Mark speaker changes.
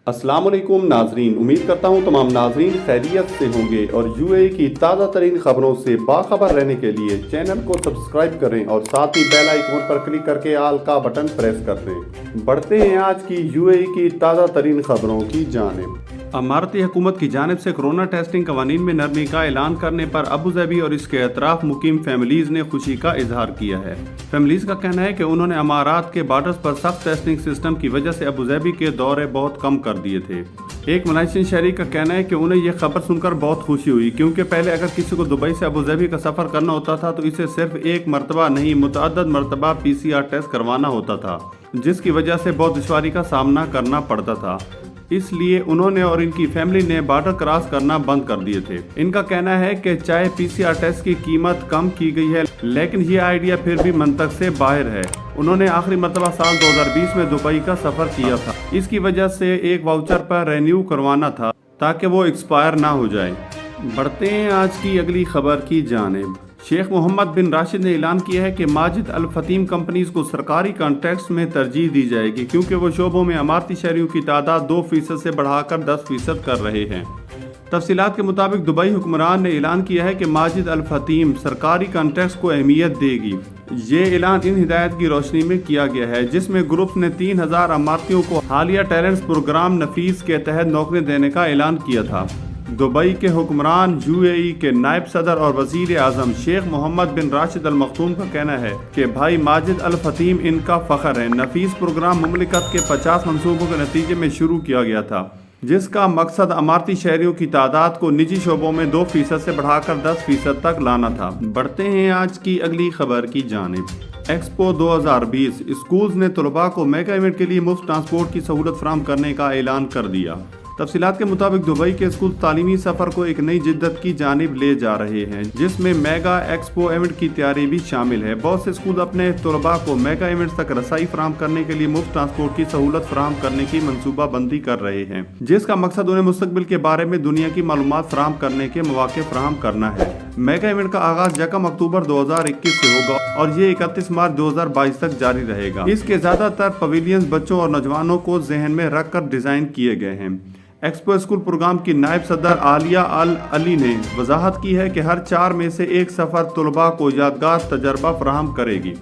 Speaker 1: السلام علیکم ناظرین، امید کرتا ہوں تمام ناظرین خیریت سے ہوں گے اور یو اے کی تازہ ترین خبروں سے باخبر رہنے کے لیے چینل کو سبسکرائب کریں اور ساتھ ہی بیل آئیکن پر کلک کر کے آل کا بٹن پریس کر دیں۔ بڑھتے ہیں آج کی یو اے کی تازہ ترین خبروں کی جانب۔ امارتی حکومت کی جانب سے کورونا ٹیسٹنگ قوانین میں نرمی کا اعلان کرنے پر ابوظہبی اور اس کے اطراف مقیم فیملیز نے خوشی کا اظہار کیا ہے۔ فیملیز کا کہنا ہے کہ انہوں نے امارات کے بارڈرز پر سخت ٹیسٹنگ سسٹم کی وجہ سے ابوظہبی کے دورے بہت کم کر دیے تھے۔ ایک ملائیشین شہری کا کہنا ہے کہ انہیں یہ خبر سن کر بہت خوشی ہوئی، کیونکہ پہلے اگر کسی کو دبئی سے ابوظہبی کا سفر کرنا ہوتا تھا تو اسے صرف ایک مرتبہ نہیں متعدد مرتبہ PCR ٹیسٹ کروانا ہوتا تھا، جس کی وجہ سے بہت دشواری کا سامنا کرنا پڑتا تھا۔ اس لیے انہوں نے اور ان کی فیملی نے بارڈر کراس کرنا بند کر دیے تھے۔ ان کا کہنا ہے کہ چاہے PCR ٹیسٹ کی قیمت کم کی گئی ہے، لیکن یہ آئیڈیا پھر بھی منطق سے باہر ہے۔ انہوں نے آخری مرتبہ سال 2020 میں دبئی کا سفر کیا تھا، اس کی وجہ سے ایک واؤچر پر رینیو کروانا تھا تاکہ وہ ایکسپائر نہ ہو جائے۔ بڑھتے ہیں آج کی اگلی خبر کی جانب۔ شیخ محمد بن راشد نے اعلان کیا ہے کہ ماجد الفتیم کمپنیز کو سرکاری کانٹریکٹس میں ترجیح دی جائے گی، کیونکہ وہ شعبوں میں اماراتی شہریوں کی تعداد 2% سے بڑھا کر 10% کر رہے ہیں۔ تفصیلات کے مطابق دبئی حکمران نے اعلان کیا ہے کہ ماجد الفتیم سرکاری کانٹریکٹس کو اہمیت دے گی۔ یہ اعلان ان ہدایت کی روشنی میں کیا گیا ہے جس میں گروپ نے 3000 اماراتیوں کو حالیہ ٹیلنٹس پروگرام نفیس کے تحت نوکری دینے کا اعلان کیا تھا۔ دبئی کے حکمران UAE کے نائب صدر اور وزیر اعظم شیخ محمد بن راشد المختوم کا کہنا ہے کہ بھائی ماجد الفتیم ان کا فخر ہے۔ نفیس پروگرام مملکت کے 50 منصوبوں کے نتیجے میں شروع کیا گیا تھا، جس کا مقصد اماراتی شہریوں کی تعداد کو نجی شعبوں میں 2% سے بڑھا کر 10% تک لانا تھا۔ بڑھتے ہیں آج کی اگلی خبر کی جانب۔ ایکسپو 2020 اسکولز نے طلباء کو میگا ایونٹ کے لیے مفت ٹرانسپورٹ کی سہولت فراہم کرنے کا اعلان کر دیا۔ تفصیلات کے مطابق دبئی کے اسکول تعلیمی سفر کو ایک نئی جدت کی جانب لے جا رہے ہیں، جس میں میگا ایکسپو ایونٹ کی تیاری بھی شامل ہے۔ بہت سے اسکول اپنے طلباء کو میگا ایونٹ تک رسائی فراہم کرنے کے لیے مفت ٹرانسپورٹ کی سہولت فراہم کرنے کی منصوبہ بندی کر رہے ہیں، جس کا مقصد انہیں مستقبل کے بارے میں دنیا کی معلومات فراہم کرنے کے مواقع فراہم کرنا ہے۔ میگا ایونٹ کا آغاز 1 اکتوبر 2021 سے ہوگا اور یہ 31 مارچ 2022 تک جاری رہے گا۔ اس کے زیادہ تر پویلینز بچوں اور نوجوانوں کو ذہن میں رکھ کر ڈیزائن کیے گئے ہیں۔ ایکسپو اسکول پروگرام کی نائب صدر عالیہ علی نے وضاحت کی ہے کہ ہر 4 میں سے ایک سفر طلباء کو یادگار تجربہ فراہم کرے گی۔